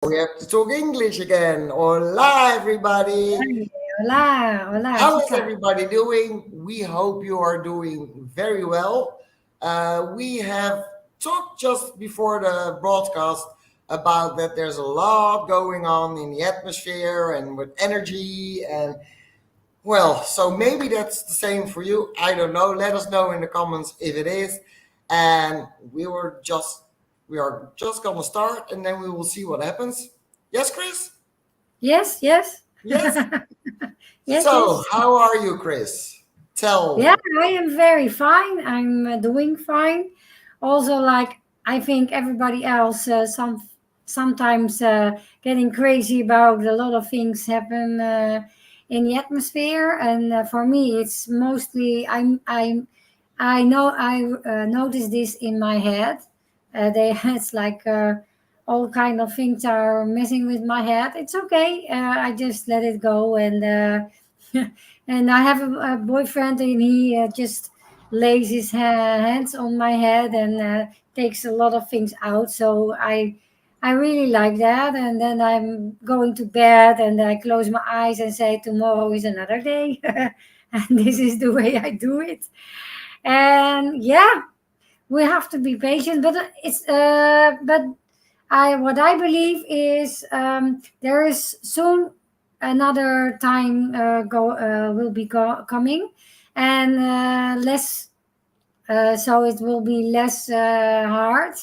We have to talk English again. Hola, everybody. Ay, hola, hola, How is chica. everybody doing? We hope you are doing very well. We have talked just before the broadcast about that there's a lot going on in the atmosphere and with energy. And well, so maybe that's the same for you. I don't know. Let us know in the comments if it is. And we are just gonna start and then we will see what happens. Yes, Chris? Yes, yes. Yes. Yes, So, yes. how are you, Chris? Yeah, Tell. I am very fine. I'm doing fine. Also, like I think everybody else, sometimes getting crazy about a lot of things happen in the atmosphere, and for me, it's mostly I know I notice this in my head. They it's like all kind of things are messing with my head. It's okay. I just let it go and. And I have a boyfriend, and he just lays his hands on my head and takes a lot of things out. So I really like that. And then I'm going to bed, and I close my eyes and say, "Tomorrow is another day," and this is the way I do it. And yeah, we have to be patient, but but I what I believe is there is soon another time go will be coming, and less so it will be less hard,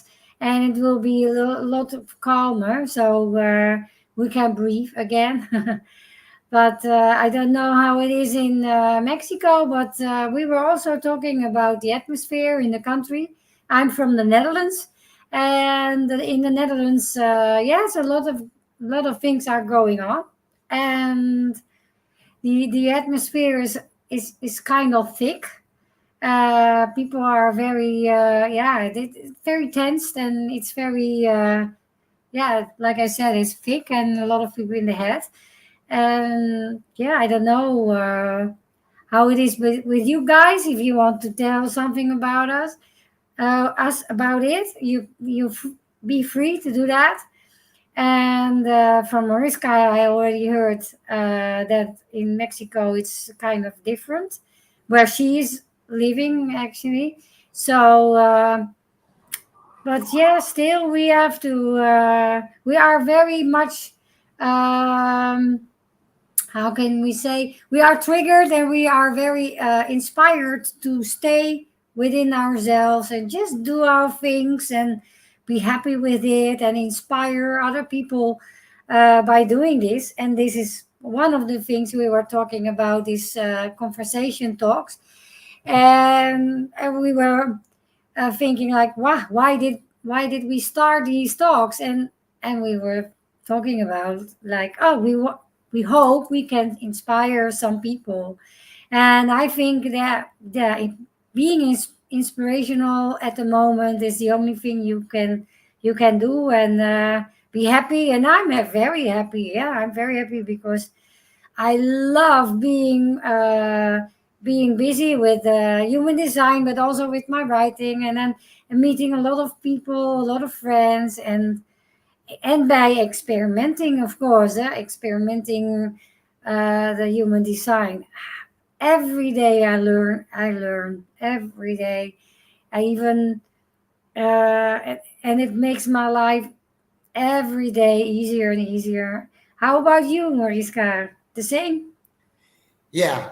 and it will be lot of calmer, so we can breathe again. But I don't know how it is in Mexico, but we were also talking about the atmosphere in the country. I'm from the Netherlands, and in the Netherlands, yes, a lot of things are going on, and the atmosphere is kind of thick. People are very it's very tense, and it's very like I said, it's thick, and a lot of people in the head. And yeah, I don't know how it is with you guys. If you want to tell something about us about it, be free to do that. And from Mariska, I already heard that in Mexico it's kind of different, where she is living actually. So, but yeah, still we have to. We are very much. Um, how can we say, we are triggered, and we are very inspired to stay within ourselves and just do our things and be happy with it and inspire other people by doing this. And this is one of the things we were talking about, these conversation talks. And we were thinking like, wow, why did we start these talks? And we were talking about like, oh, we hope we can inspire some people. And I think that being inspirational at the moment is the only thing you can do, and be happy. And I'm very happy. Yeah, I'm very happy because I love being busy with human design, but also with my writing, and then meeting a lot of people, a lot of friends, and by experimenting, of course, experimenting the human design. Every day I learn. I learn every day. I even and it makes my life every day easier and easier. How about you, Mariska? The same? Yeah.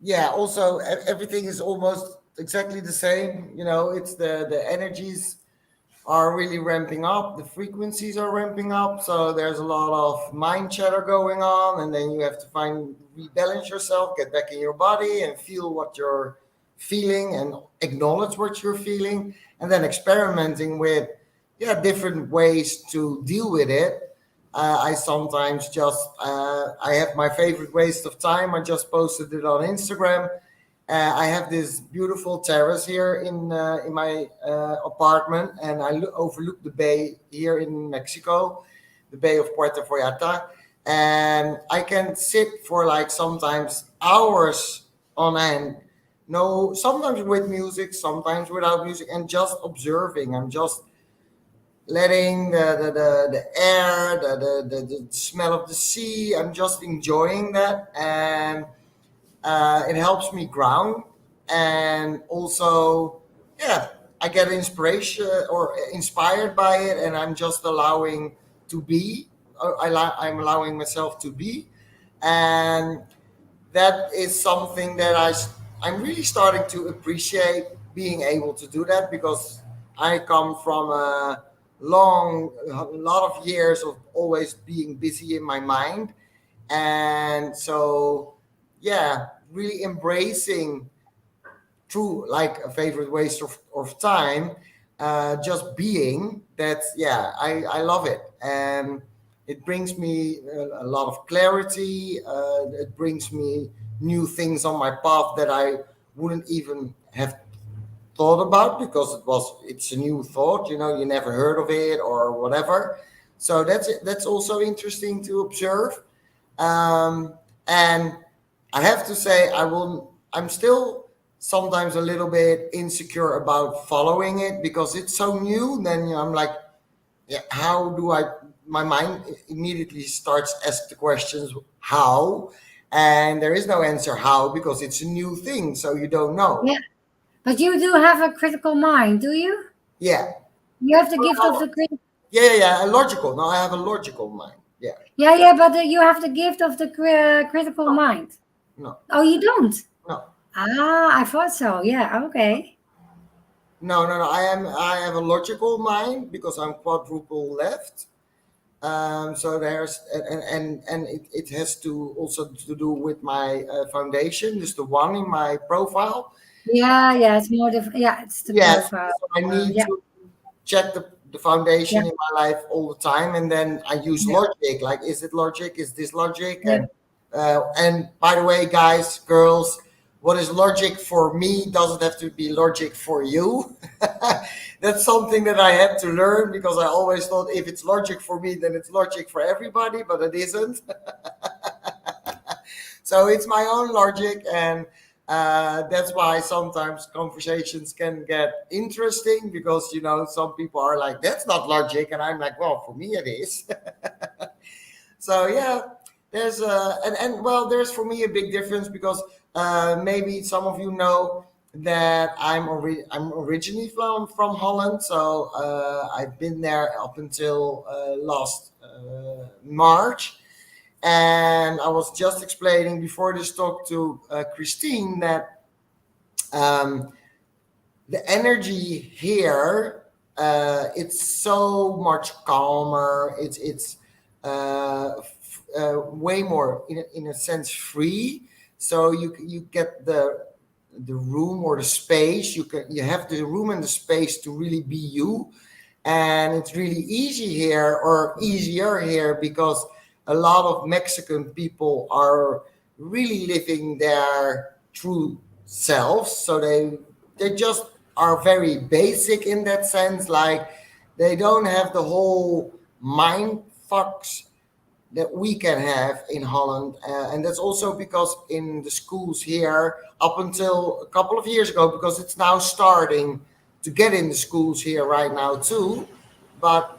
Yeah. Also, everything is almost exactly the same. It's the energies are really ramping up. The frequencies are ramping up. So there's a lot of mind chatter going on, and then you have to rebalance yourself, get back in your body, and feel what you're feeling, and acknowledge what you're feeling, and then experimenting with different ways to deal with it. I sometimes I have my favorite waste of time. I just posted it on Instagram. I have this beautiful terrace here in my apartment, and I overlook the bay here in Mexico, the Bay of Puerto Vallarta, and I can sit for like sometimes hours on end. No, sometimes with music, sometimes without music, and just observing. I'm just letting the air, the smell of the sea. I'm just enjoying that, and it helps me ground. And also, yeah, I get inspiration or inspired by it, and I'm just allowing to be. I'm allowing myself to be, and that is something that I'm really starting to appreciate being able to do that, because I come from a lot of years of always being busy in my mind. And so, yeah, really embracing through like a favorite waste of time, just being that. Yeah, I love it. And it brings me a lot of clarity. It brings me new things on my path that I wouldn't even have thought about, because it's a new thought, you never heard of it or whatever. So that's also interesting to observe. And I have to say, I'm still sometimes a little bit insecure about following it, because it's so new. Then I'm like, yeah, how do I? My mind immediately starts ask the questions how, and there is no answer how, because it's a new thing, so you don't know. Yeah. But you do have a critical mind, do you? Yeah, You have the gift of the critical. yeah. A logical. No, I have a logical mind. Yeah, Yeah, yeah, but you have the gift of the critical mind. no, Oh, you don't? no. Ah, I thought so. Yeah, okay. No. I have a logical mind because I'm quadruple left. So there's and it has to also to do with my foundation. Just the one in my profile. Yeah, yeah, it's more different. Yeah, it's the Yes, profile. so I need Yeah, to check the yeah, foundation in my life all the time, and then I use yeah, logic. Like, is it logic? Is this logic? yeah. And by the way, guys, girls, what is logic for me doesn't have to be logic for you. That's something that I had to learn, because I always thought if it's logic for me, then it's logic for everybody, but it isn't. So it's my own logic, and that's why sometimes conversations can get interesting, because some people are like, "That's not logic," and I'm like, "Well, for me it is." So yeah, there's and well, there's for me a big difference, because maybe some of you know that I'm originally from Holland, so I've been there up until last March. And I was just explaining before this talk to Christine that um, the energy here, it's so much calmer. It's way more in a sense free. So you get the room or the space. You have the room and the space to really be you, and it's really easy here, or easier here, because a lot of Mexican people are really living their true selves. So they just are very basic in that sense. Like, they don't have the whole mind fucks that we can have in Holland. And that's also because in the schools here, up until a couple of years ago, because it's now starting to get in the schools here right now too. But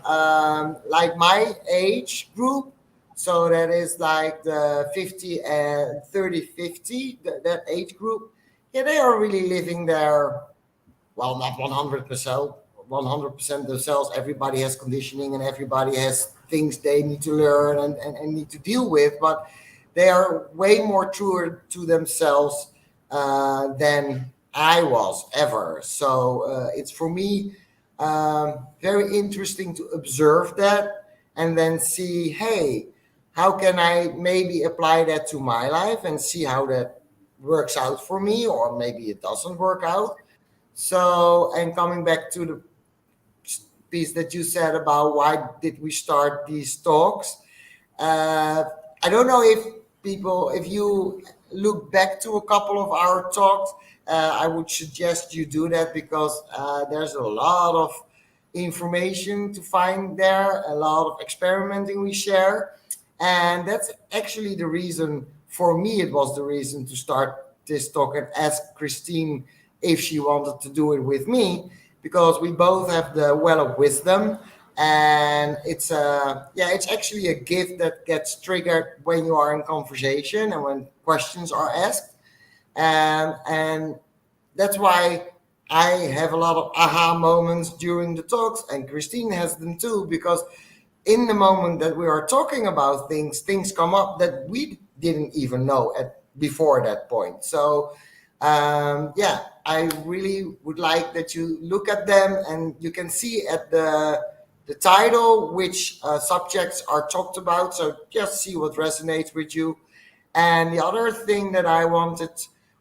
like my age group, so that is like the 50 and 30, 50, that age group, yeah, they are really living their, well, not 100% themselves. Everybody has conditioning, and everybody has things they need to learn and need to deal with, but they are way more truer to themselves than I was ever. So it's for me very interesting to observe that, and then see, hey, how can I maybe apply that to my life, and see how that works out for me, or maybe it doesn't work out. So, and coming back to the piece that you said about why did we start these talks, uh, I don't know if you look back to a couple of our talks, I would suggest you do that, because there's a lot of information to find there, a lot of experimenting we share. And that's actually the reason, for me, it was the reason to start this talk and ask Christine if she wanted to do it with me, because we both have the well of wisdom. and it's actually a gift that gets triggered when you are in conversation and when questions are asked, and that's why I have a lot of aha moments during the talks, and Christine has them too, because in the moment that we are talking about things come up that we didn't even know at before that point. So I really would like that you look at them, and you can see at the title which subjects are talked about. So just see what resonates with you. And the other thing that I wanted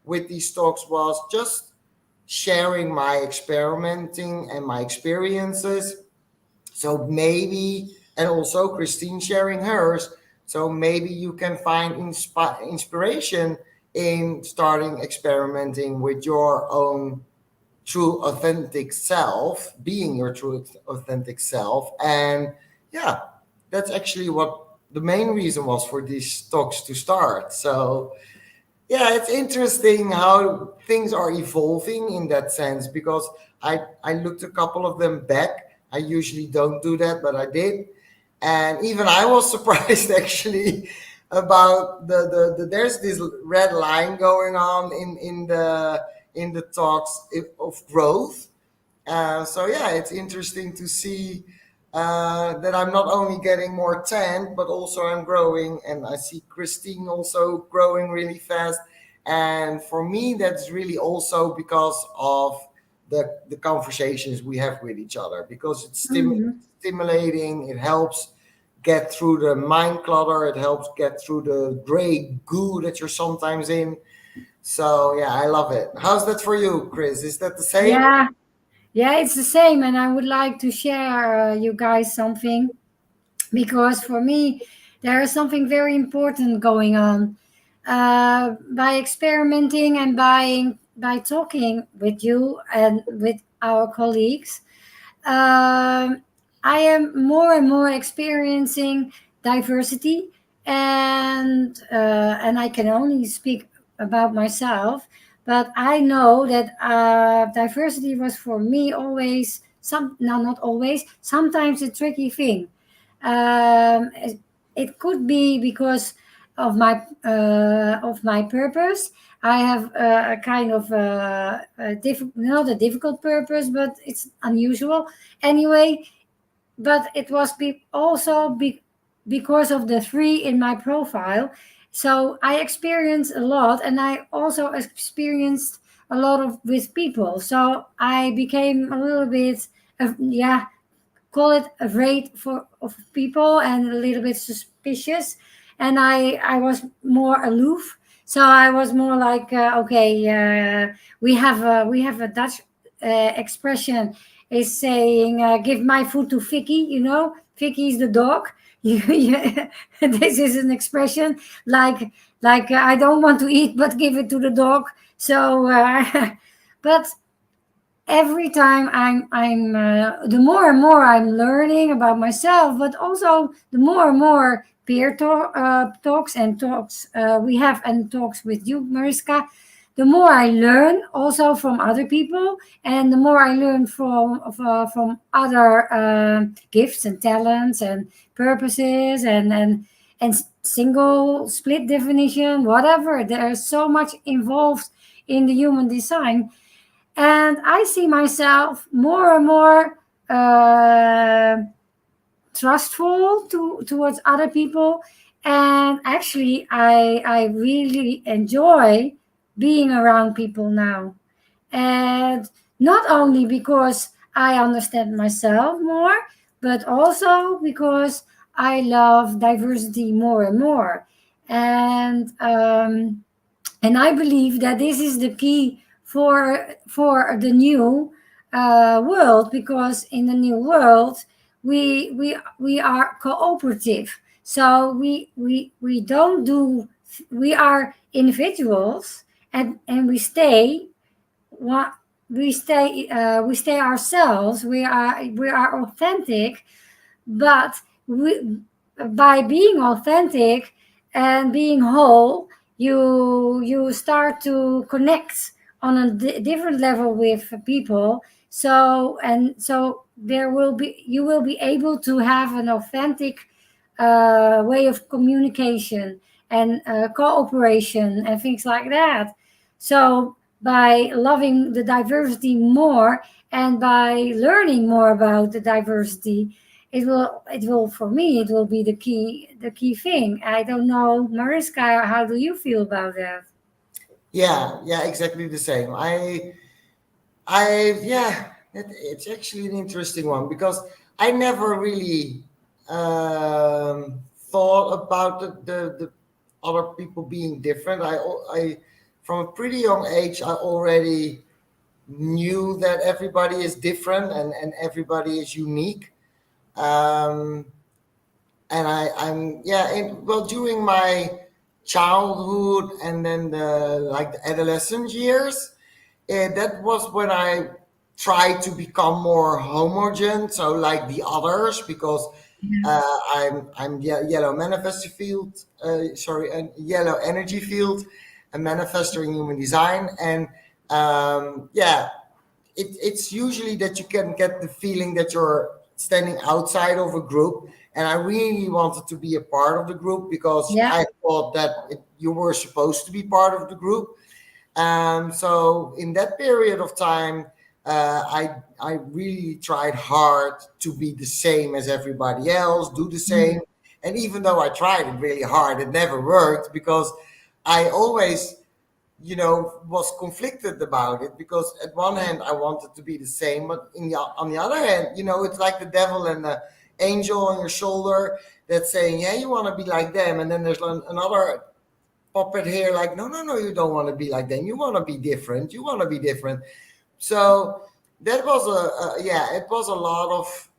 with these talks was just sharing my experimenting and my experiences. So maybe, and also Christine sharing hers. So maybe you can find inspiration in starting experimenting with your own true authentic self, being your true authentic self. And yeah, that's actually what the main reason was for these talks to start. So yeah, it's interesting how things are evolving in that sense, because I looked a couple of them back. I usually don't do that, but I did. And even I was surprised actually about the there's this red line going on in the talks of growth. So yeah, it's interesting to see that I'm not only getting more tan, but also I'm growing, and I see Christine also growing really fast. And for me, that's really also because of the conversations we have with each other, because it's Mhm. stimulating. It helps get through the mind clutter. It helps get through the gray goo that you're sometimes in. So yeah, I love it. How's that for you, Chris? Is that the same? Yeah, yeah, it's the same. And I would like to share you guys something, because for me, there is something very important going on. By experimenting and by talking with you and with our colleagues, I am more and more experiencing diversity, and I can only speak about myself, but I know that diversity was for me always some no, not always, sometimes a tricky thing. It, it could be because of my purpose. I have a kind of not a difficult purpose, but it's unusual anyway. But it was because of the three in my profile. So I experienced a lot, and I also experienced a lot of with people. So I became a little bit, yeah, call it afraid for of people and a little bit suspicious, and I was more aloof. So I was more like okay, we have a Dutch expression is saying give my food to Vicky. Vicky is the dog. This is an expression like I don't want to eat, but give it to the dog. So but every time I'm the more and more I'm learning about myself, but also the more and more talks and talks we have, and talks with you, Mariska, the more I learn also from other people, and the more I learn from other gifts and talents and purposes, and single split definition, whatever. There's so much involved in the human design, and I see myself more and more trustful towards other people, and actually I really enjoy being around people now, and not only because I understand myself more, but also because I love diversity more and more, and I believe that this is the key for the new world, because in the new world we are cooperative. So we don't do we are individuals, and wa- we stay ourselves. We are authentic, but by being authentic and being whole, you start to connect on a different level with people. So you will be able to have an authentic way of communication and cooperation and things like that. So by loving the diversity more and by learning more about the diversity, it will for me it will be the key thing. I don't know, Mariska, how do you feel about that? Yeah, yeah, exactly the same. Yeah, it's actually an interesting one because I never really thought about the other people being different. From a pretty young age, I already knew that everybody is different and everybody is unique. Um, and I'm yeah, well, during my childhood and then the adolescent years, that was when I tried to become more homogen, so like the others, because I'm yellow manifestor field, sorry, a yellow energy field, a manifestor in human design, and yeah, it's usually that you can get the feeling that you're standing outside of a group. And I really wanted to be a part of the group because Yeah. I thought that you were supposed to be part of the group. So in that period of time, I really tried hard to be the same as everybody else, do the same. And even though I tried it really hard, it never worked because I always, was conflicted about it. Because at one hand, I wanted to be the same, but on the other hand, it's like the devil and the angel on your shoulder that's saying, "Yeah, you want to be like them," and then there's another puppet here like, no, no, no, you don't want to be like them, you want to be different, you want to be different. So that was yeah, it was a lot of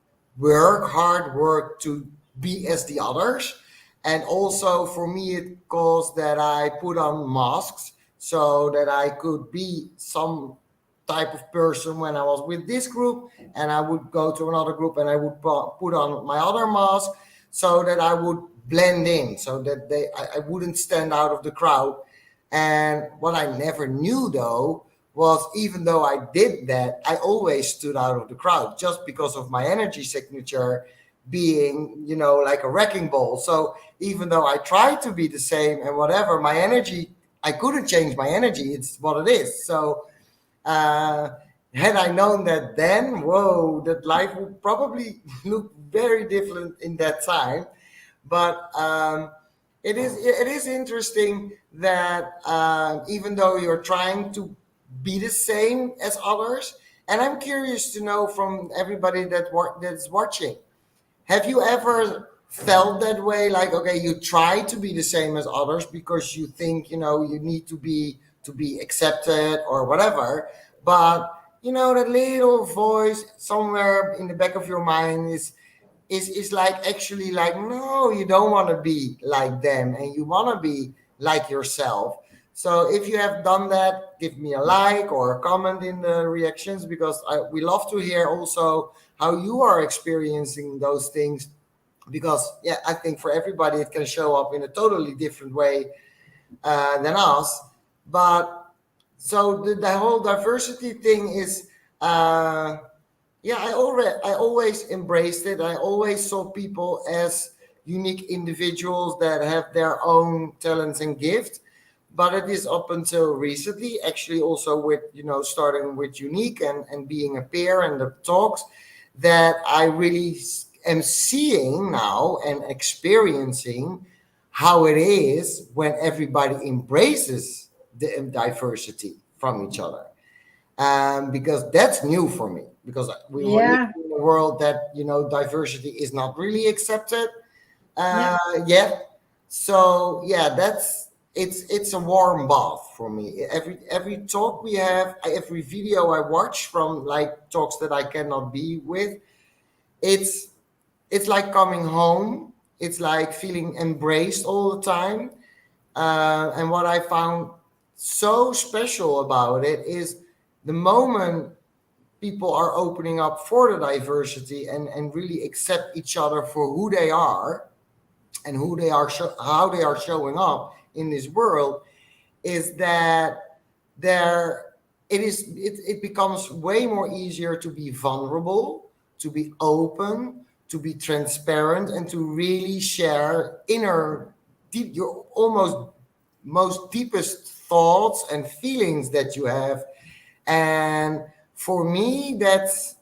hard work to be as the others. And also for me, it caused that I put on masks so that I could be some type of person when I was with this group, and I would go to another group and I would put on my other mask so that I would blend in, so that I wouldn't stand out of the crowd. And what I never knew though was, even though I did that, I always stood out of the crowd just because of my energy signature being, like a wrecking ball. So even though I tried to be the same and whatever, my energy, I couldn't change my energy. It's what it is. So uh, had I known that then, whoa, that life would probably look very different in that time. But it is interesting that even though you're trying to be the same as others, and I'm curious to know from everybody that's watching, have you ever felt that way? Like, okay, you try to be the same as others because you think, you need to be accepted or whatever. But that little voice somewhere in the back of your mind is like, actually, like, no, you don't want to be like them and you want to be like yourself. So if you have done that, give me a like or a comment in the reactions, because we love to hear also how you are experiencing those things. Because yeah, I think for everybody it can show up in a totally different way than us. But so the whole diversity thing is yeah, I always embraced it. I always saw people as unique individuals that have their own talents and gifts. But it is up until recently, actually, also with starting with YOUnique and being a peer and the talks, that I really am seeing now and experiencing how it is when everybody embraces the diversity from each other. Because that's new for me, because we were living Yeah. in a world that diversity is not really accepted Yeah. yet. So yeah, it's a warm bath for me. Every talk we have, every video I watch from like talks that I cannot be with, it's it's like coming home. It's like feeling embraced all the time. And what I found so special about it is the moment people are opening up for the diversity and really accept each other for who they are and how they are showing up in this world, is that it becomes way more easier to be vulnerable, to be open, to be transparent, and to really share inner, deep, your almost most deepest thoughts and feelings that you have. And for me, that's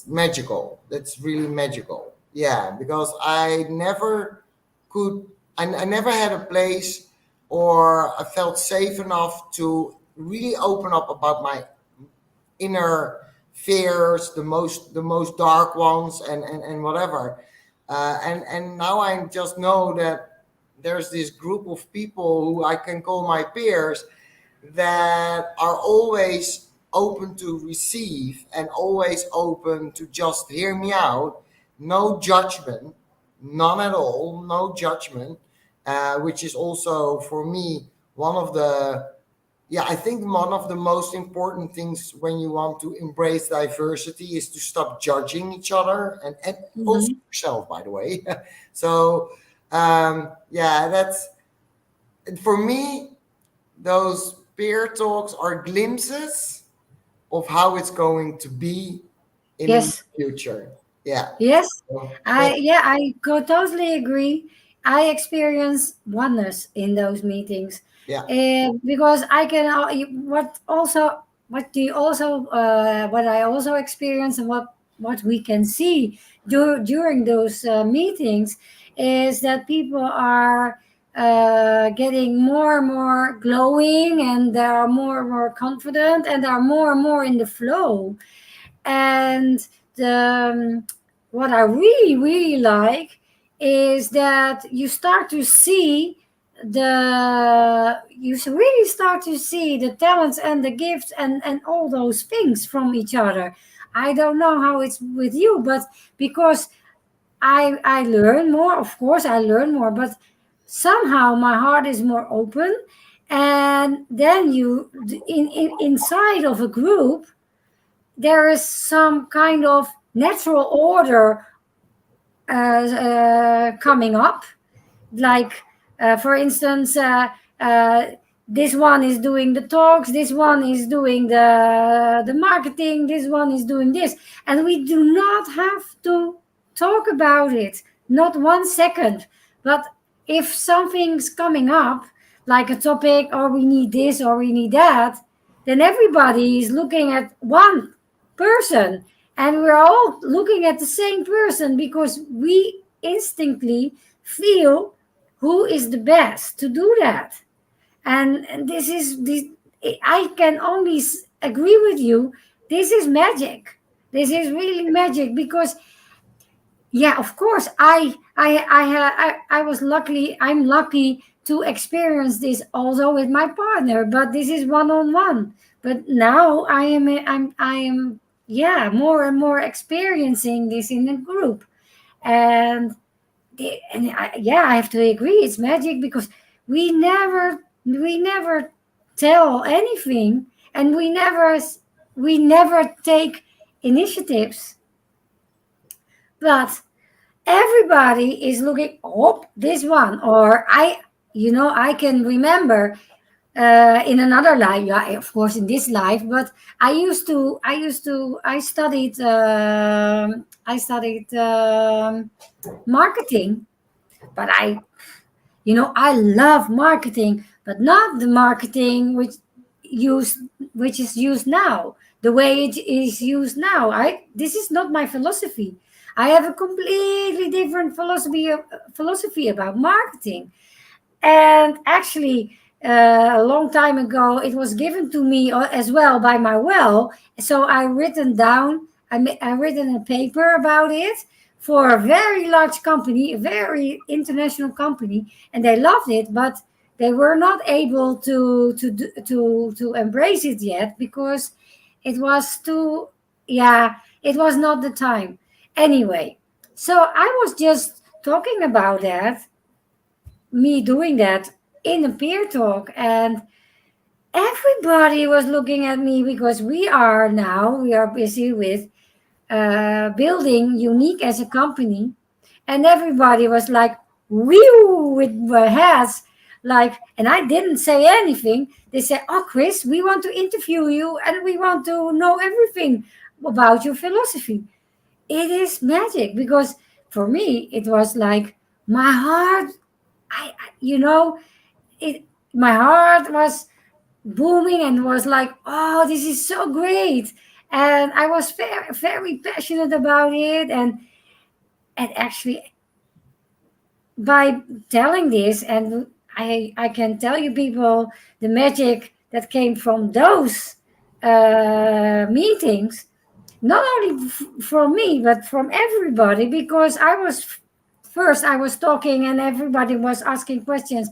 magical. That's really magical. Yeah, because I never could, I never had a place or I felt safe enough to really open up about my inner fears, the most dark ones, and whatever. And now I just know that there's this group of people who I can call my peers that are always open to receive and always open to just hear me out. No judgment, none at all, no judgment, which is also for me one of the, yeah, I think one of the most important things when you want to embrace diversity is to stop judging each other, and also Mhm. yourself, by the way. So, yeah, that's for me. Those peer talks are glimpses of how it's going to be in the Yes. future. Yeah. Yes, So, I totally agree. I experience oneness in those meetings, yeah. because I can what I also experience, and what we can see during those meetings is that people are getting more and more glowing, and they are more and more confident, and are more and more in the flow. And what I really, really like is that really start to see the talents and the gifts and all those things from each other. I don't know how it's with you, but because I learn more, of course I learn more, but somehow my heart is more open. And then inside of a group there is some kind of natural order coming up. Like, for instance, this one is doing the talks, this one is doing the marketing, this one is doing this, and we do not have to talk about it, not 1 second. But if something's coming up, like a topic, or we need this or we need that, then everybody is looking at one person, and we're all looking at the same person because we instinctively feel who is the best to do that. And this, I can only agree with you. This is magic. This is really magic because, yeah, of course, I was lucky. I'm lucky to experience this also with my partner, but this is one on one. But now I am yeah, more and more experiencing this in a group. And yeah, I have to agree, it's magic because we never tell anything, and we never take initiatives, but everybody is looking, oh, this one, or I can remember in another life, yeah, of course in this life, but I studied marketing. But I love marketing, but not the marketing which is used now, the way it is used now. This is not my philosophy. I have a completely different philosophy about marketing. And actually, a long time ago, it was given to me as well by my well. So I written a paper about it for a very large company, a very international company, and they loved it, but they were not able to embrace it yet because it was too, yeah, it was not the time. Anyway, so I was just talking about that, me doing that in a peer talk, and everybody was looking at me because we are busy with building YOUnique as a company, and everybody was like, whew, with their hats, like, and I didn't say anything. They said, oh, Chris, we want to interview you and we want to know everything about your philosophy. It is magic because for me it was like my heart. You know, it. My heart was booming and was like, oh, this is so great, and I was very, very passionate about it, and actually by telling this, and I can tell you people the magic that came from those meetings, not only from me but from everybody, because first I was talking and everybody was asking questions,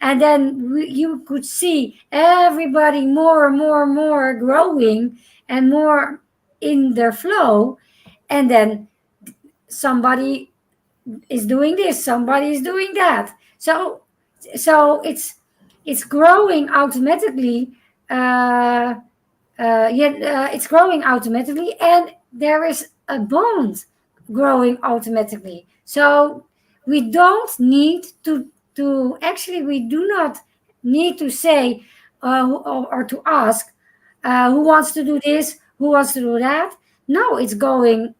and then you could see everybody more and more and more growing and more in their flow, and then somebody is doing this, somebody is doing that. So it's growing automatically. It's growing automatically, and there is a bond growing automatically. So we don't need to actually, we do not need to say or to ask who wants to do this, who wants to do that. No, it's going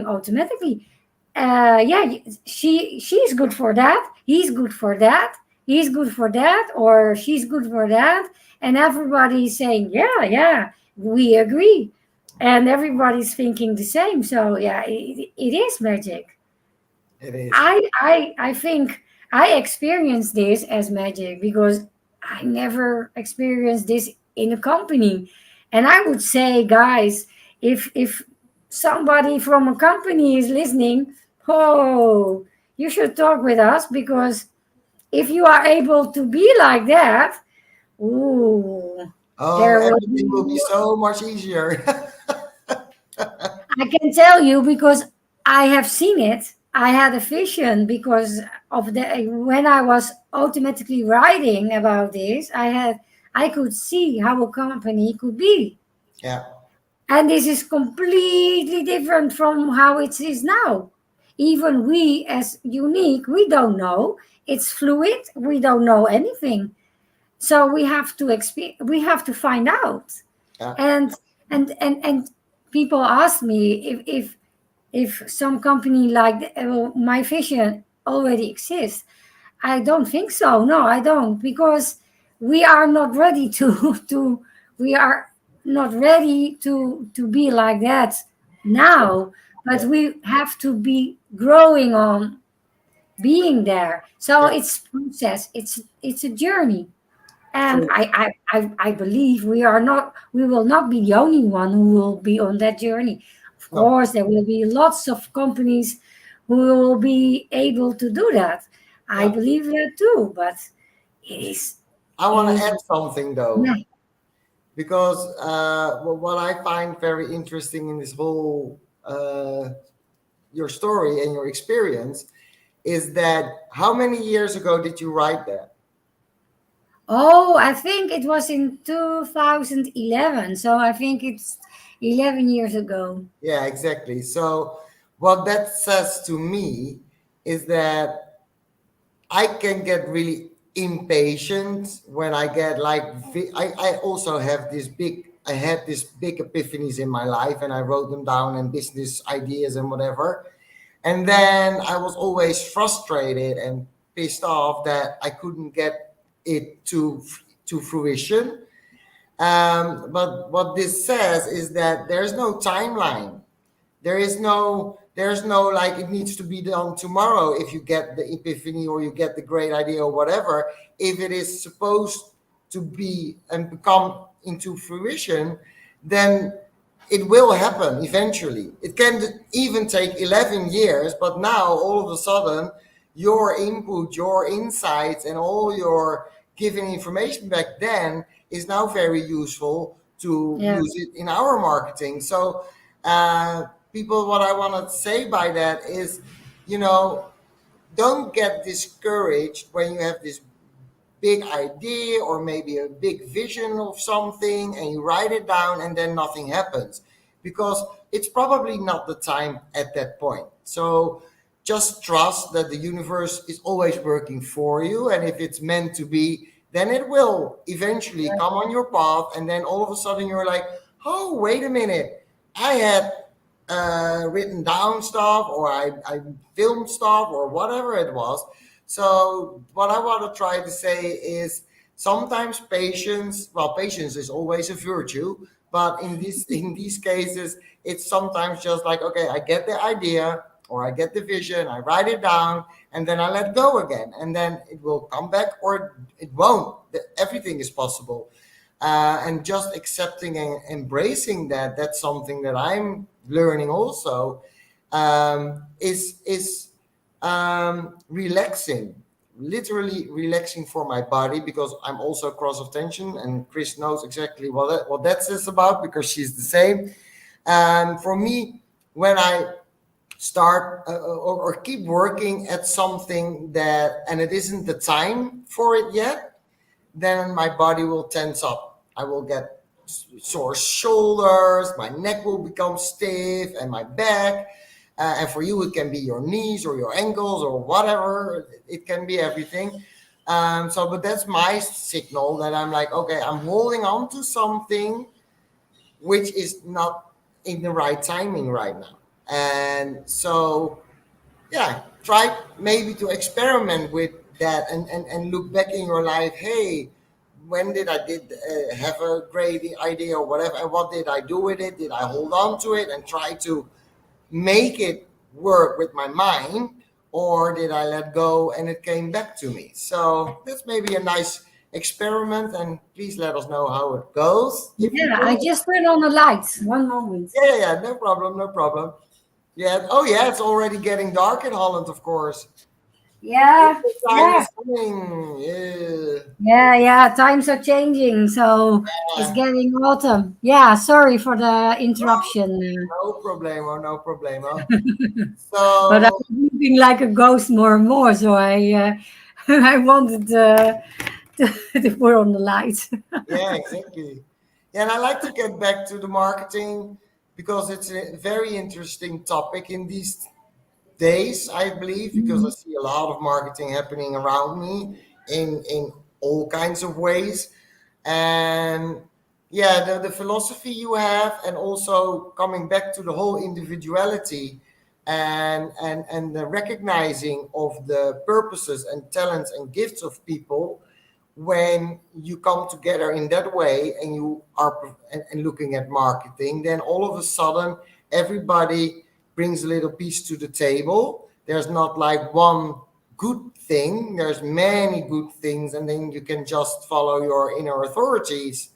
automatically. Yeah, she's good for that, he's good for that, he's good for that, or she's good for that, and everybody's saying yeah, yeah, we agree, and everybody's thinking the same. So yeah, it is magic. It is. I think I experienced this as magic because I never experienced this in a company. And I would say, guys, if somebody from a company is listening, oh, you should talk with us, because if you are able to be like that, ooh, Oh, there will everything will be be. so much easier. I can tell you because I have seen it. I had a vision because of the when I was automatically writing about this, I could see how a company could be. Yeah. And this is completely different from how it is now. Even we as unique, we don't know. It's fluid. We don't know anything. So we have to find out. Yeah. And and people ask me if some company like my vision already exists. I don't think so. No, I don't, because we are not ready to to we are not ready to be like that now, but Yeah. we have to be growing on being there. So Yeah. it's process. It's a journey, and True. I believe we will not be the only one who will be on that journey. Of No. course, there will be lots of companies who will be able to do that. I Yeah. believe that too, but it is I it want to is add something yeah. though, because what I find very interesting in this whole your story and your experience is that how many years ago did you write that? Oh, I think it was in 2011, so I think it's 11 years ago. Yeah, exactly. So what that says to me is that I can get really impatient when I get like I also have this big I had this big epiphanies in my life, and I wrote them down, and business ideas and whatever. And then I was always frustrated and pissed off that I couldn't get it to fruition. But what this says is that there's no timeline. There's no like it needs to be done tomorrow if you get the epiphany or you get the great idea or whatever. If it is supposed to be and become into fruition, then it will happen eventually. It can even take 11 years, but now all of a sudden your input, your insights, and all your giving information back then is now very useful to Yeah. use it in our marketing. So people, what I want to say by that is, you know, don't get discouraged when you have this big idea or maybe a big vision of something and you write it down and then nothing happens, because it's probably not the time at that point. So just trust that the universe is always working for you, and if it's meant to be, then it will eventually come on your path, and then all of a sudden you're like, oh, wait a minute, I had written down stuff, or I filmed stuff, or whatever it was. So what I want to try to say is sometimes patience is always a virtue, but in these cases, it's sometimes just like, okay, I get the idea or I get the vision, I write it down, and then I let go again, and then it will come back or it won't. Everything is possible, and just accepting and embracing that's something that I'm learning also, is relaxing, literally relaxing for my body, because I'm also cross of tension, and Chris knows exactly what that is about, because she's the same. For me, when I start or keep working at something that and it isn't the time for it yet, then my body will tense up. I will get sore shoulders, my neck will become stiff, and my back. And for you, it can be your knees or your ankles or whatever. It can be everything. But that's my signal that I'm like, okay, I'm holding on to something which is not in the right timing right now. And so, yeah, try maybe to experiment with that, and look back in your life. Hey, when did I did have a great idea or whatever, and what did I do with it? Did I hold on to it and try to make it work with my mind, or did I let go and it came back to me? So that's maybe a nice experiment, and please let us know how it goes if you Yeah, I do. just turned on the lights. One moment. Yeah, no problem, no problem. Yeah. Oh, yeah. It's already getting dark in Holland, of course. Yeah, Winter time yeah. is coming. Yeah. Yeah, times are changing, so it's Yeah. getting autumn. Yeah, sorry for the No, interruption. no problemo, no problemo. But I'm So, looking like a ghost more and more, so I I wanted to put on the lights. yeah, exactly. Yeah, and I like to get back to the marketing, because it's a very interesting topic in these days, I believe, because I Mhm. see a lot of marketing happening around me in all kinds of ways. And yeah, the philosophy you have, and also coming back to the whole individuality, and the recognizing of the purposes and talents and gifts of people, when you come together in that way, and you are and looking at marketing, then all of a sudden everybody brings a little piece to the table. There's not like one good thing, there's many good things, and then you can just follow your inner authorities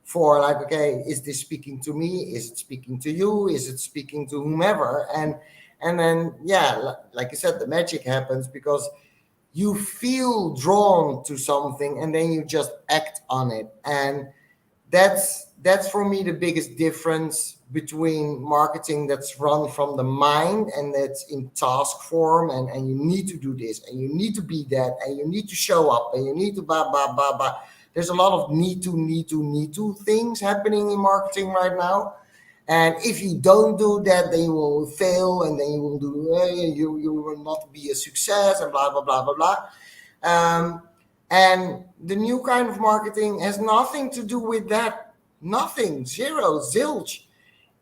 for, like, okay, is this speaking to me, is it speaking to you, is it speaking to whomever? And then, yeah, like you said, the magic happens, because you feel drawn to something, and then you just act on it. And that's for me the biggest difference between marketing that's run from the mind and that's in task form, and you need to do this, and you need to be that, and you need to show up, and you need to blah blah blah blah. There's a lot of need to things happening in marketing right now. And if you don't do that, then you will fail, and then you will do you will not be a success, and blah blah blah blah blah. And the new kind of marketing has nothing to do with that. Nothing, zero, zilch.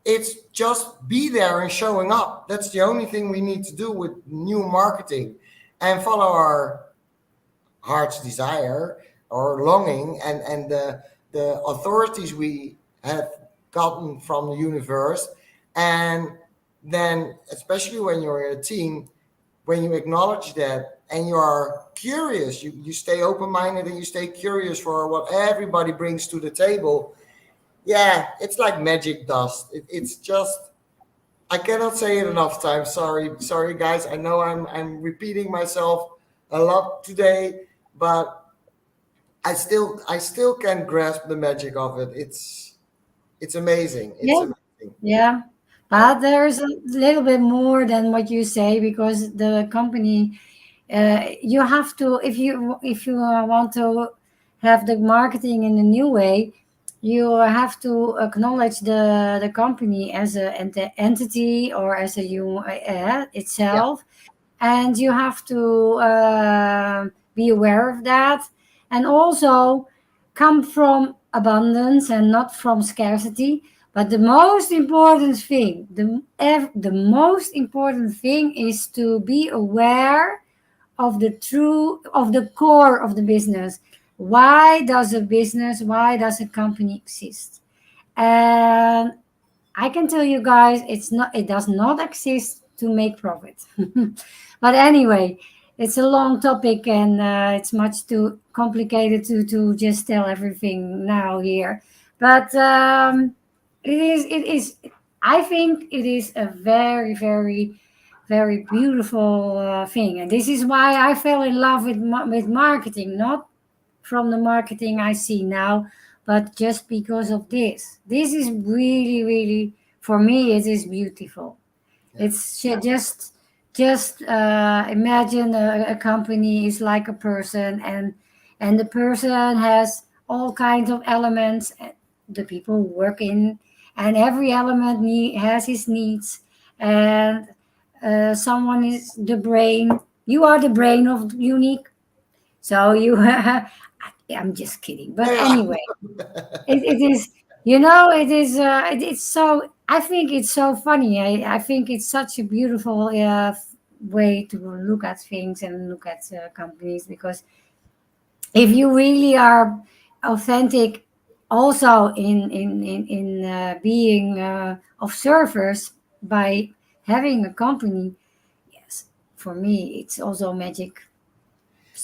It's just be there and showing up. That's the only thing we need to do with new marketing, and follow our heart's desire or longing, and the authorities we have gotten from the universe. And then, especially when you're in a team, when you acknowledge that and you are curious, you stay open-minded and you stay curious for what everybody brings to the table. Yeah, it's like magic dust. It's just, I cannot say it enough times. Sorry guys, I know I'm repeating myself a lot today, but I still can grasp the magic of it. It's amazing. It's Yeah, amazing. yeah. Yeah. But there's a little bit more than what you say, because the company, you have to, if you want to have the marketing in a new way, you have to acknowledge the company as a entity, or as a you Yeah. itself, and you have to be aware of that, and also come from abundance and not from scarcity. But the most important thing, the most important thing is to be aware of the core of the business. Why does a company exist? And I can tell you guys, it does not exist to make profit. But anyway, it's a long topic, and it's much too complicated to just tell everything now here. But it is. I think it is a very, very, very beautiful thing, and this is why I fell in love with marketing. Not from the marketing I see now, but just because of this. This is really, really, for me, it is beautiful. Yeah. It's just imagine a company is like a person, and the person has all kinds of elements. The people work in, and every element has his needs, and someone is the brain. You are the brain of YOUnique, so you. I'm just kidding, but Yeah. anyway, it is, it's so, I think it's so funny. I think it's such a beautiful way to look at things and look at companies, because if you really are authentic also in being of service by having a company, yes, for me it's also magic.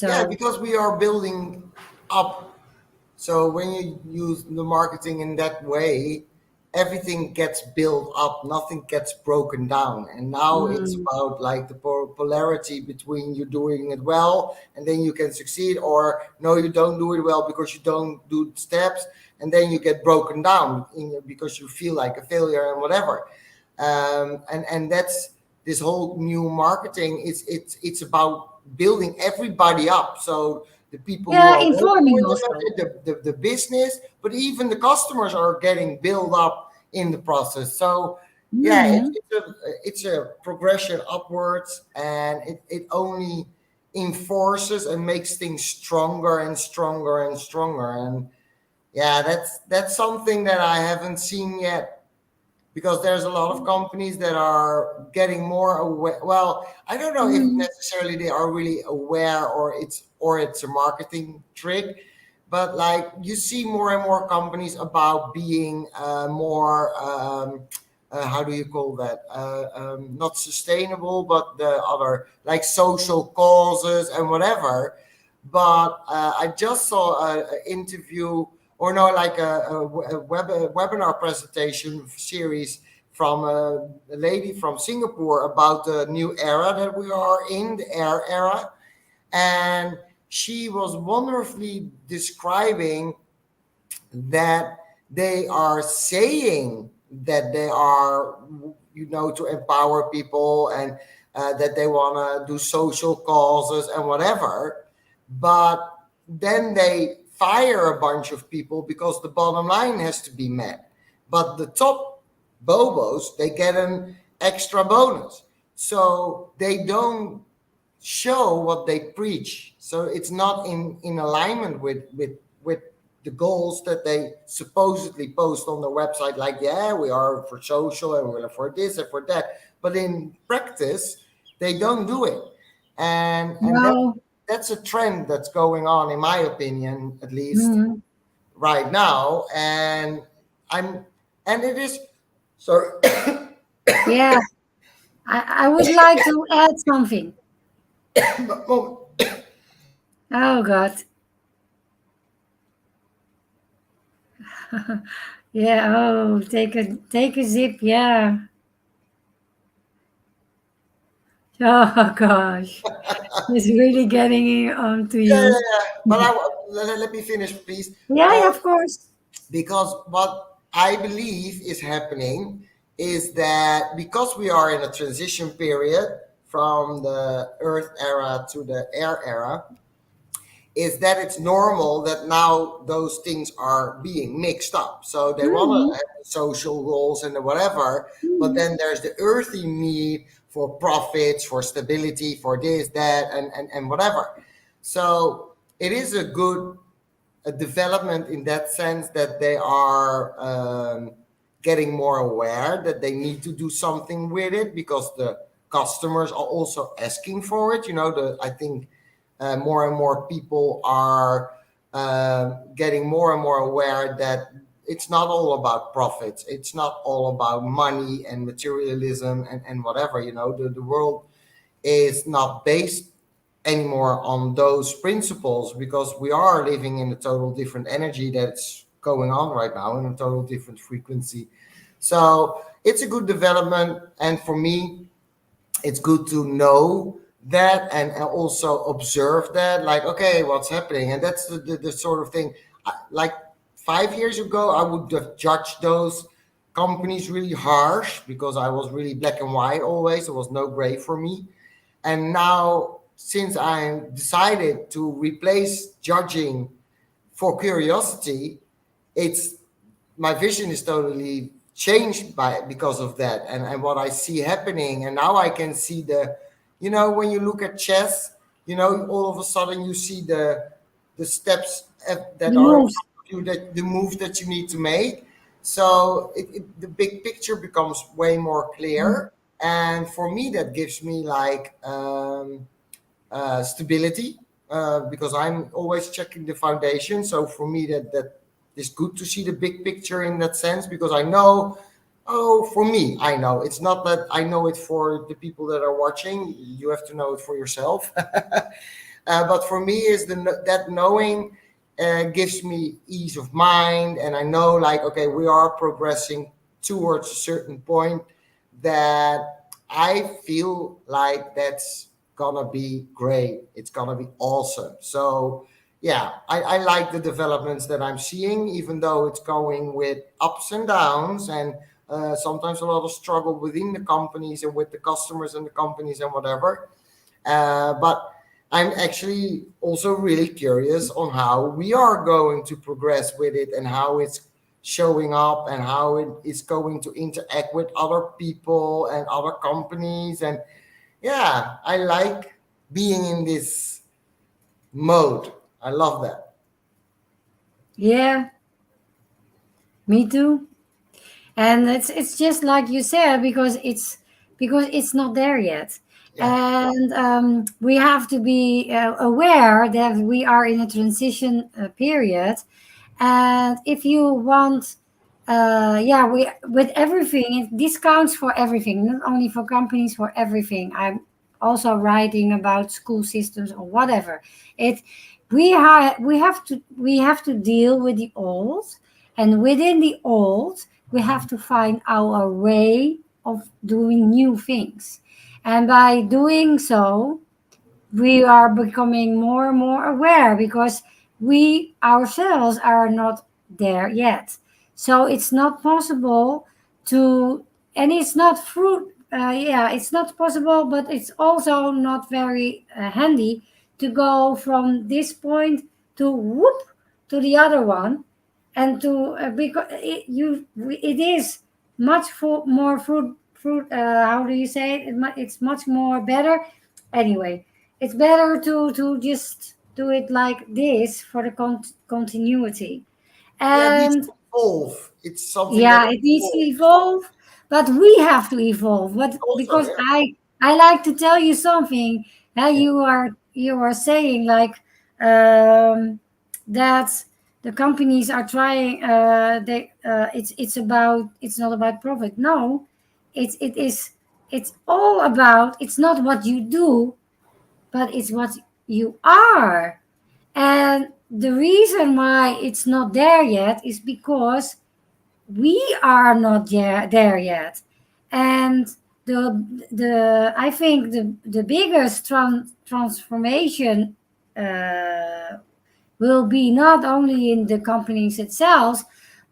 Yeah, So because we are building up. So when you use the marketing in that way, everything gets built up, nothing gets broken down. And now it's mm, about like the polarity between you doing it well and then you can succeed, or no, you don't do it well because you don't do the steps, and then you get broken down because you feel like a failure and whatever. And that's this whole new marketing. It's about building everybody up. So the people who yeah, are working informing with also. the business, but even the customers are getting built up in the process. So yeah, Mm. it's a progression upwards, and it only enforces and makes things stronger and stronger and stronger. And yeah, that's something that I haven't seen yet, because there's a lot of companies that are getting more aware. Well, I don't know if Mm. necessarily they are really aware, or it's a marketing trick, but like you see more and more companies about being more how do you call that, not sustainable, but the other, like social causes and whatever. But I just saw an interview, or no, like a webinar presentation series from a lady from Singapore about the new era that we are in, the air era. And she was wonderfully describing that they are saying that they are, to empower people, and that they want to do social causes and whatever. But then they fire a bunch of people because the bottom line has to be met. But the top bobos, they get an extra bonus. So they don't show what they preach. So it's not in alignment with the goals that they supposedly post on their website. Like, yeah, we are for social and we're for this and for that. But in practice, they don't do it. And No. that's a trend that's going on, in my opinion, at least Mm. right now. I'm and it is so. Yeah, I would like to add something. Oh God. Yeah. Oh, take a zip. Yeah. Oh gosh, it's really getting on to Yeah, yeah, you. yeah. But let me finish, please. Yeah, yeah, of course. Because what I believe is happening is that because we are in a transition period from the Earth era to the air era, is that it's normal that now those things are being mixed up. So they want to Mhm. have the social roles and the whatever, but Mhm. then there's the earthy need for profits, for stability, for this, that, and whatever. So it is a good a development in that sense that they are getting more aware that they need to do something with it because the customers are also asking for it. I think more and more people are getting more and more aware that it's not all about profits. It's not all about money and materialism and whatever. The world is not based anymore on those principles because we are living in a total different energy that's going on right now in a total different frequency. So it's a good development. And for me, it's good to know that and also observe that, like, okay, what's happening. And that's the sort of thing. Like 5 years ago, I would have judged those companies really harsh because I was really black and white always. There was no gray for me. And now, since I decided to replace judging for curiosity, it's my vision is totally changed because of that and what I see happening. And now I can see when you look at chess, all of a sudden you see the steps that The are moves. the moves that you need to make. So the big picture becomes way more clear. And for me, that gives me like stability because I'm always checking the foundation. So for me, that is good to see the big picture in that sense because I know. Oh, for me, I know. It's not that I know it for the people that are watching. You have to know it for yourself. But for me, that knowing gives me ease of mind, and I know, like, okay, we are progressing towards a certain point that I feel like that's gonna be great. It's gonna be awesome. So yeah, I like the developments that I'm seeing, even though it's going with ups and downs and sometimes a lot of struggle within the companies and with the customers and the companies and whatever. But I'm actually also really curious on how we are going to progress with it and how it's showing up and how it is going to interact with other people and other companies. And yeah, I like being in this mode. I love that. Yeah, me too. And it's just like you said, because it's not there yet. Yeah. And we have to be aware that we are in a transition period. And if you want, yeah, we with everything, it discounts for everything, not only for companies, for everything. I'm also writing about school systems or whatever. It we have to deal with the old, and within the old, we have to find our way of doing new things. And by doing so, we are becoming more and more aware because we ourselves are not there yet. So it's not possible to, and it's not fruit. Yeah, it's not possible, but it's also not very handy to go from this point to whoop to the other one, and to because it is much more fruit. How do you say it? It's much more better. Anyway, it's better to just do it like this for the continuity. Yeah, it needs And to evolve. It's something that yeah, it needs to evolves evolve, but we have to evolve. But also. because Yeah. I like to tell you something. Yeah. You are saying like um, that the companies are trying. It's not about profit. No, it's all about. It's not what you do, but it's what you are. And the reason why it's not there yet is because we are not there yet. And the I think the biggest transformation uh, will be not only in the companies itself,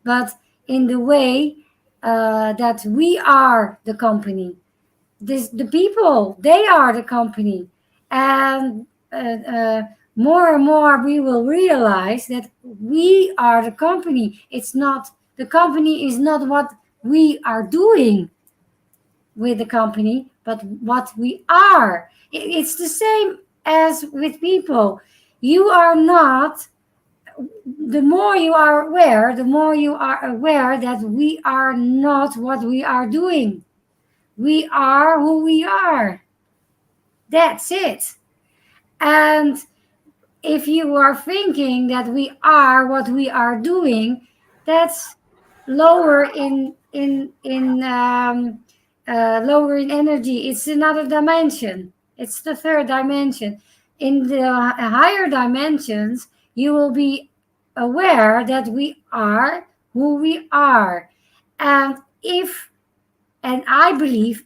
but in the way that we are the company. The people, they are the company. And more and more we will realize that we are the company. It's not, the company is not what we are doing with the company, but what we are. It's the same as with people. You are not the more you are aware, the more you are aware that we are not what we are doing. We are who we are. That's it. And if you are thinking that we are what we are doing, that's lower in lower in energy. It's another dimension. It's the third dimension. In the higher dimensions, you will be aware that we are who we are. And if, and I believe,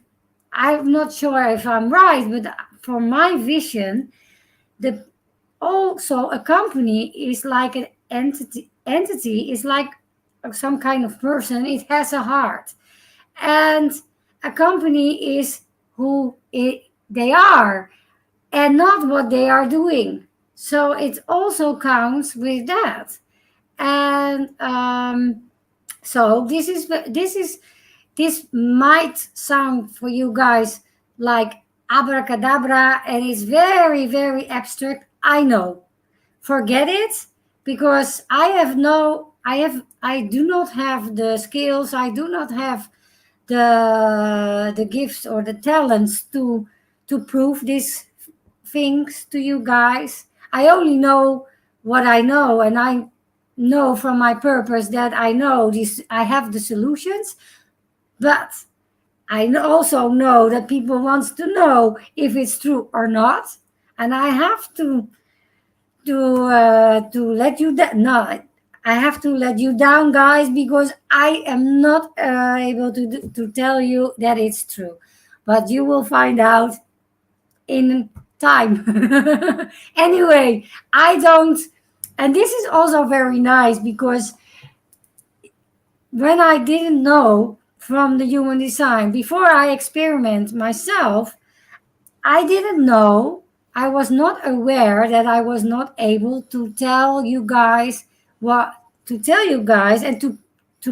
I'm not sure if I'm right, but for my vision, the also a company is like an entity is like some kind of person. It has a heart, and a company is who they are and not what they are doing. So it also counts with that. And so this might sound for you guys like abracadabra, and it's very, very abstract. I know. Forget it, because I do not have the skills, I do not have the gifts or the talents to prove these things to you guys. I only know what I know, and I know from my purpose that I know this, I have the solutions. But I also know that people wants to know if it's true or not, and I have to let you down. No, I have to let you down, guys, because I am not able to tell you that it's true. But you will find out in time. Anyway, I don't, and this is also very nice, because when I didn't know from the human design, before I experiment myself, I didn't know, I was not aware that I was not able to tell you guys and to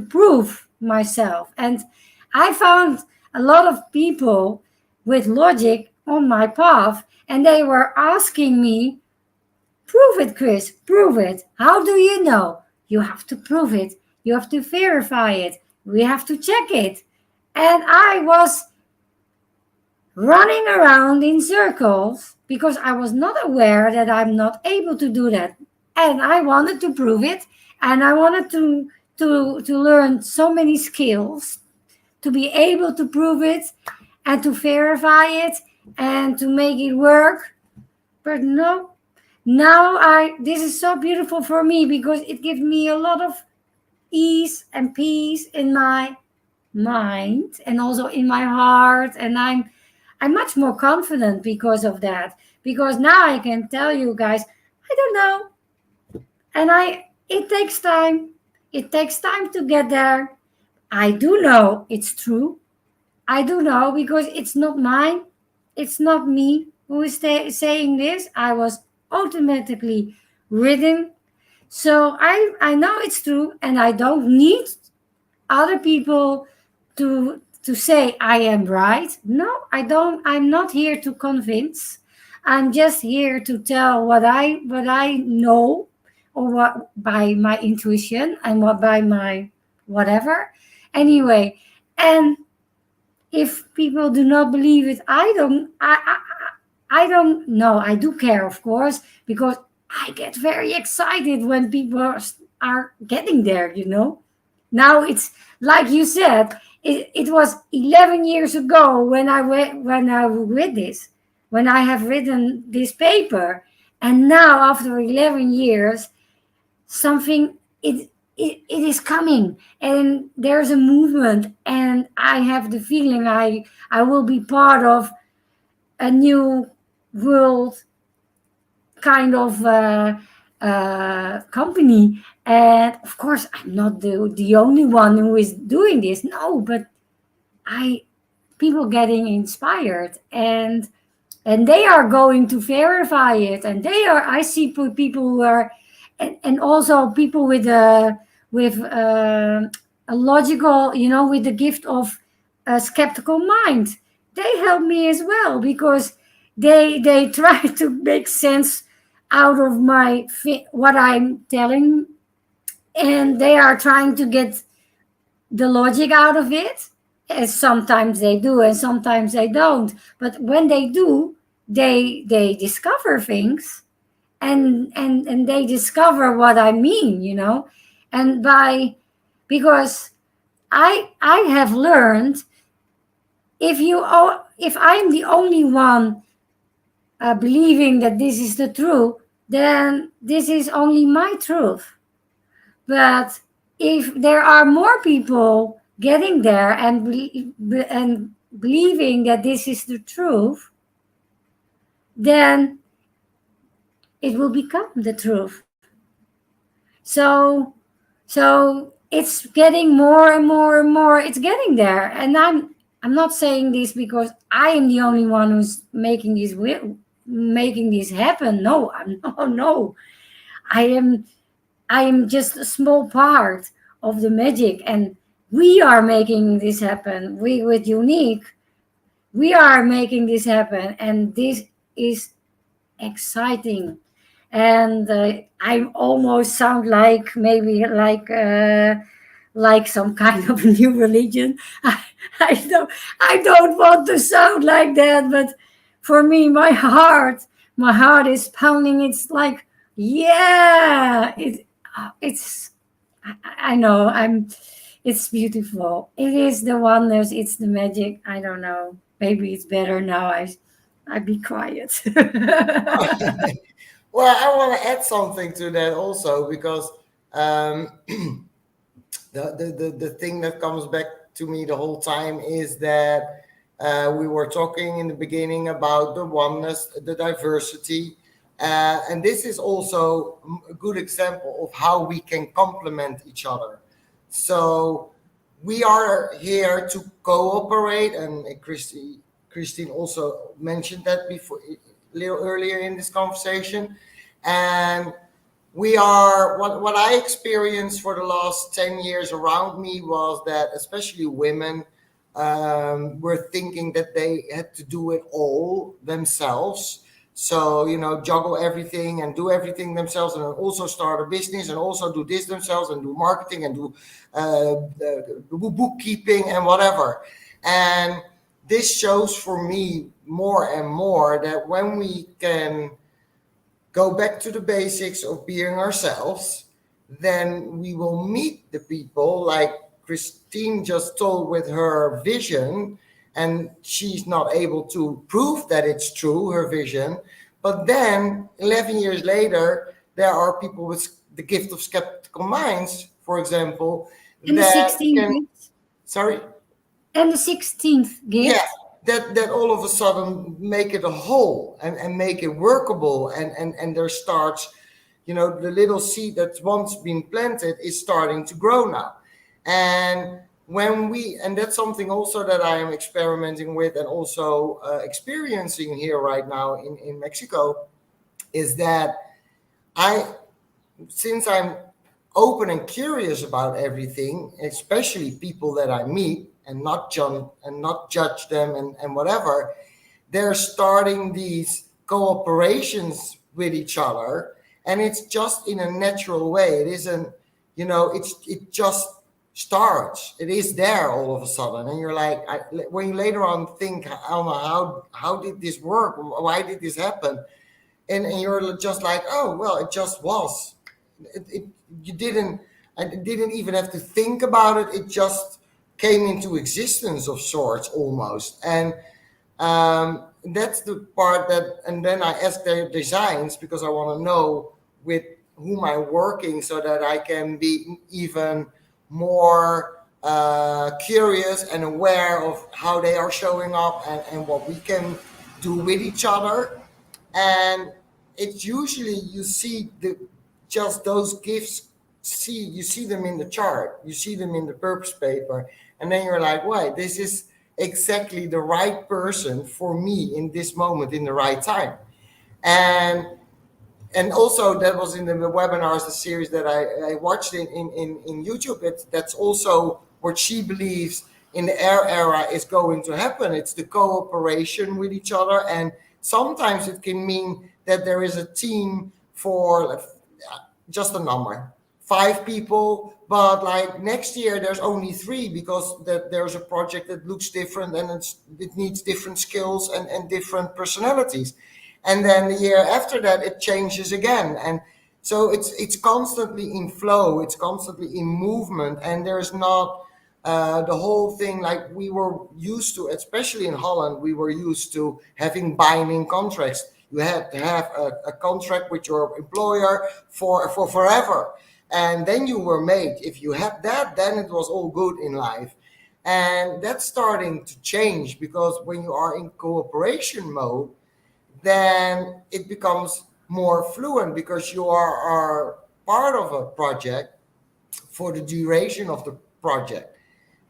prove myself. And I found a lot of people with logic on my path, and they were asking me, prove it, Chris, prove it. How do you know? You have to prove it. You have to verify it. We have to check it. And I was running around in circles because I was not aware that I'm not able to do that. And I wanted to prove it, and I wanted to learn so many skills to be able to prove it and to verify it and to make it work. But no, now this is so beautiful for me, because it gives me a lot of ease and peace in my mind and also in my heart, and I'm much more confident because of that, because now I can tell you guys, I don't know, and it takes time. It takes time to get there. I do know it's true. I do know, because it's not mine. It's not me who is saying this. I was automatically written. So I know it's true, and I don't need other people to say I am right. No, I don't. I'm not here to convince. I'm just here to tell what I know, or what by my intuition, and what by my whatever. Anyway, and if people do not believe it, I don't know. I do care, of course, because I get very excited when people are getting there, you know. Now it's like you said, it was 11 years ago when I read this, when I have written this paper, and now after 11 years, something it is coming, and there's a movement, and I have the feeling I will be part of a new world kind of company. And of course, I'm not the only one who is doing this. No, but people getting inspired, and they are going to verify it. And I see people who are, and also people with a logical, with the gift of a skeptical mind. They help me as well, because they try to make sense out of what I'm telling, and they are trying to get the logic out of it. And sometimes they do, and sometimes they don't. But when they do, they discover things, and they discover what I mean, and because I have learned, if I'm the only one believing that this is the truth, then this is only my truth. But if there are more people getting there and believing that this is the truth, then it will become the truth. So it's getting more and more and more. It's getting there, and I'm not saying this because I am the only one who's making this happen. No, I'm no. I am I am just a small part of the magic, and we are making this happen. We with YOUnique, we are making this happen, and this is exciting. And I almost sound like maybe like some kind of new religion. I don't want to sound like that, but for me, my heart is pounding. It's like, yeah, it's I know it's beautiful. It is the wonders. It's the magic. I don't know. Maybe it's better now. I be quiet. Well, I want to add something to that also, because the thing that comes back to me the whole time is that we were talking in the beginning about the oneness, the diversity, and this is also a good example of how we can complement each other. So we are here to cooperate, and Christine also mentioned that before, a little earlier in this conversation, and we are what I experienced for the last 10 years around me was that especially women were thinking that they had to do it all themselves. So, juggle everything and do everything themselves, and also start a business and also do this themselves and do marketing and do the bookkeeping and whatever. And this shows for me more and more that when we can go back to the basics of being ourselves, then we will meet the people like Christine just told with her vision, and she's not able to prove that it's true, her vision. But then 11 years later, there are people with the gift of skeptical minds, for example, And the that 16th can, gift. sorry? And the 16th gift. Yeah, that all of a sudden make it a whole and make it workable, and there starts, the little seed that's once been planted is starting to grow now. And and that's something also that I am experimenting with and also experiencing here right now in Mexico, is that I since I'm open and curious about everything, especially people that I meet, and not judge them and whatever, they're starting these cooperations with each other, and it's just in a natural way. It isn't, it just starts. It is there all of a sudden, and you're like, when you later on think, Alma, how did this work? Why did this happen? And you're just like, oh well, it just was. It you didn't I didn't even have to think about it. It just came into existence of sorts almost. And that's the part that, and then I ask their designs because I want to know with whom I'm working so that I can be even more curious and aware of how they are showing up, and what we can do with each other. And it's usually you see just those gifts, you see them in the chart, you see them in the purpose paper, and then you're like, wait, this is exactly the right person for me in this moment in the right time. And also that was in the webinars, the series that I watched in YouTube. That's also what she believes in the air era is going to happen. It's the cooperation with each other, and sometimes it can mean that there is a team for just a number, 5 people, but like next year there's only 3 because there's a project that looks different and it needs different skills and different personalities. And then the year after that it changes again. And so it's constantly in flow, it's constantly in movement, and there's not the whole thing like we were used to, especially in Holland. We were used to having binding contracts. You had to have a contract with your employer for forever, and then you were made. If you had that, then it was all good in life. And that's starting to change, because when you are in cooperation mode, then it becomes more fluent, because you are part of a project for the duration of the project.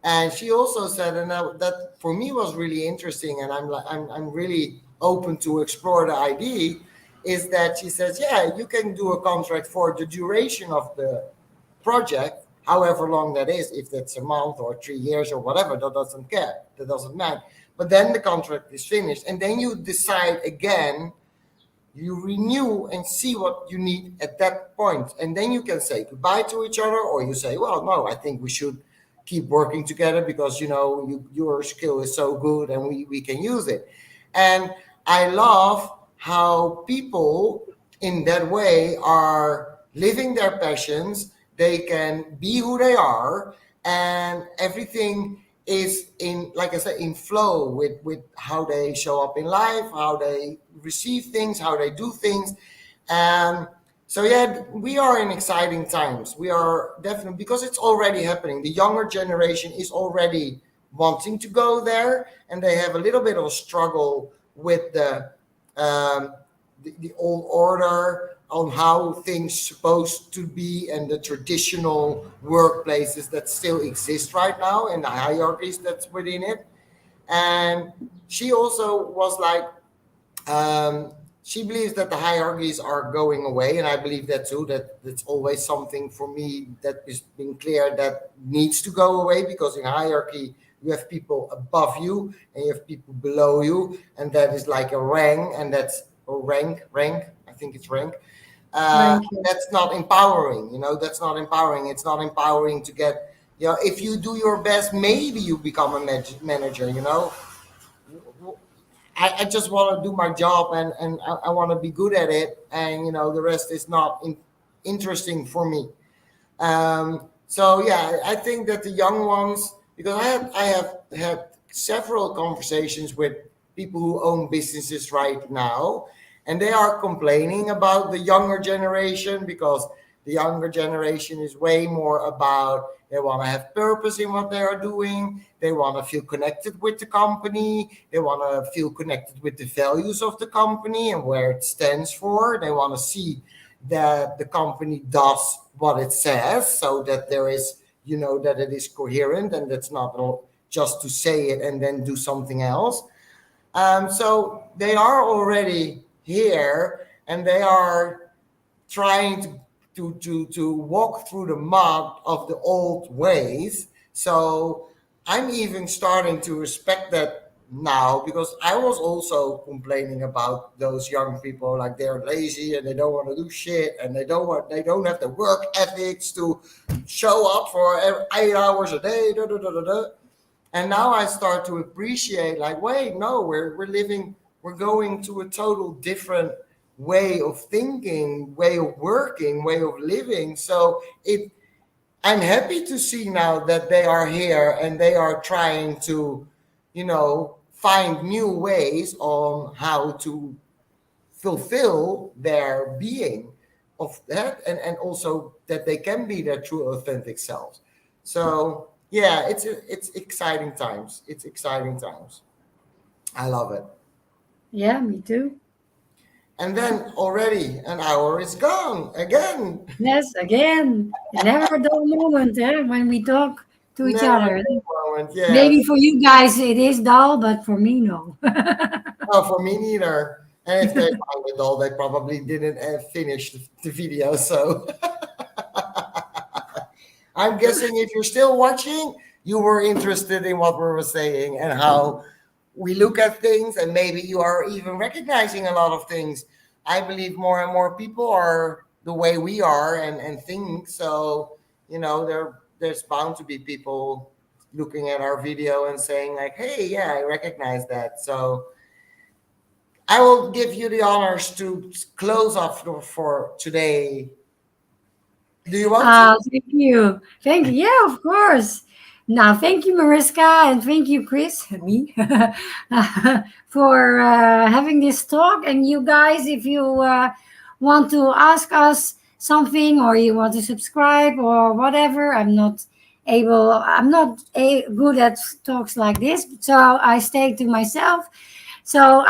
And she also said, and that for me was really interesting, and I'm really open to explore the idea, is that she says, yeah, you can do a contract for the duration of the project, however long that is, if that's a month or 3 years or whatever, that doesn't matter. But then the contract is finished, and then you decide again, you renew and see what you need at that point. And then you can say goodbye to each other, or you say, well, no, I think we should keep working together because, your skill is so good and we can use it. And I love how people in that way are living their passions. They can be who they are, and everything is in, like I said, in flow with how they show up in life, how they receive things, how they do things. So yeah, we are in exciting times. We are definitely, because it's already happening. The younger generation is already wanting to go there, and they have a little bit of a struggle with the old order on how things supposed to be, and the traditional workplaces that still exist right now, and the hierarchies that's within it. And she also was like, she believes that the hierarchies are going away, and I believe that too. That's always something for me that is being clear that needs to go away, because in hierarchy you have people above you and you have people below you, and that is like a rank, and that's a rank. I think it's rank. That's not empowering. That's not empowering. It's not empowering to get. If you do your best, maybe you become a manager. I just want to do my job, and I want to be good at it, and the rest is not interesting for me. So yeah, I think that the young ones, because I have had several conversations with people who own businesses right now, and they are complaining about the younger generation, because the younger generation is way more about, they want to have purpose in what they are doing. They want to feel connected with the company. They want to feel connected with the values of the company and where it stands for. They want to see that the company does what it says, so that there is, that it is coherent, and that's not just to say it and then do something else. So they are already here, and they are trying to walk through the mud of the old ways. So I'm even starting to respect that now, because I was also complaining about those young people, like they're lazy and they don't want to do shit, and they don't have the work ethics to show up for 8 hours a day. And now I start to appreciate, like, wait, no, we're going to a total different way of thinking, way of working, way of living. So I'm happy to see now that they are here, and they are trying to, find new ways on how to fulfill their being of that, and also that they can be their true authentic selves. So yeah, it's exciting times. It's exciting times. I love it. Yeah, me too. And then already an hour is gone again. Yes, again. Never a dull moment, when we talk to each Never other. a moment. Yes. Maybe for you guys it is dull, but for me, no. No, for me neither. And if they find it all, they probably didn't finish the video. So I'm guessing if you're still watching, you were interested in what we were saying and how we look at things, and maybe you are even recognizing a lot of things I believe more and more people are the way we are and think. So, there's bound to be people looking at our video and saying like, hey, yeah, I recognize that. So I will give you the honors to close off for today. Do you want to? Thank you. Thank you. Yeah, of course. Now, thank you, Mariska, and thank you, Chris, me, for having this talk. And you guys, if you want to ask us something or you want to subscribe or whatever, I'm not good at talks like this, so I stay to myself. So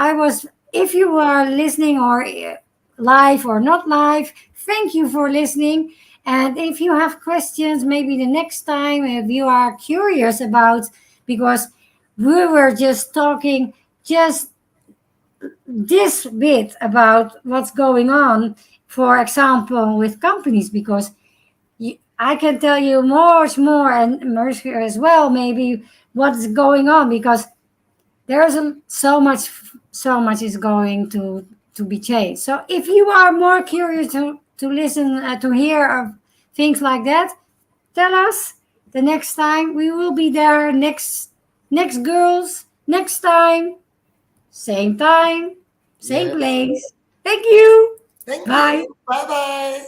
if you are listening or live or not live, thank you for listening. And if you have questions, maybe the next time, if you are curious about, because we were just talking just this bit about what's going on, for example, with companies, because I can tell you more, and Mercer as well, maybe what's going on, because there's so much is going to be changed. So if you are more curious to listen to hear of things like that, tell us the next time. We will be there next girls, next time, same Yes. place. Thank you. Thank Bye. you. Bye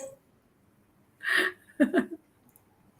bye.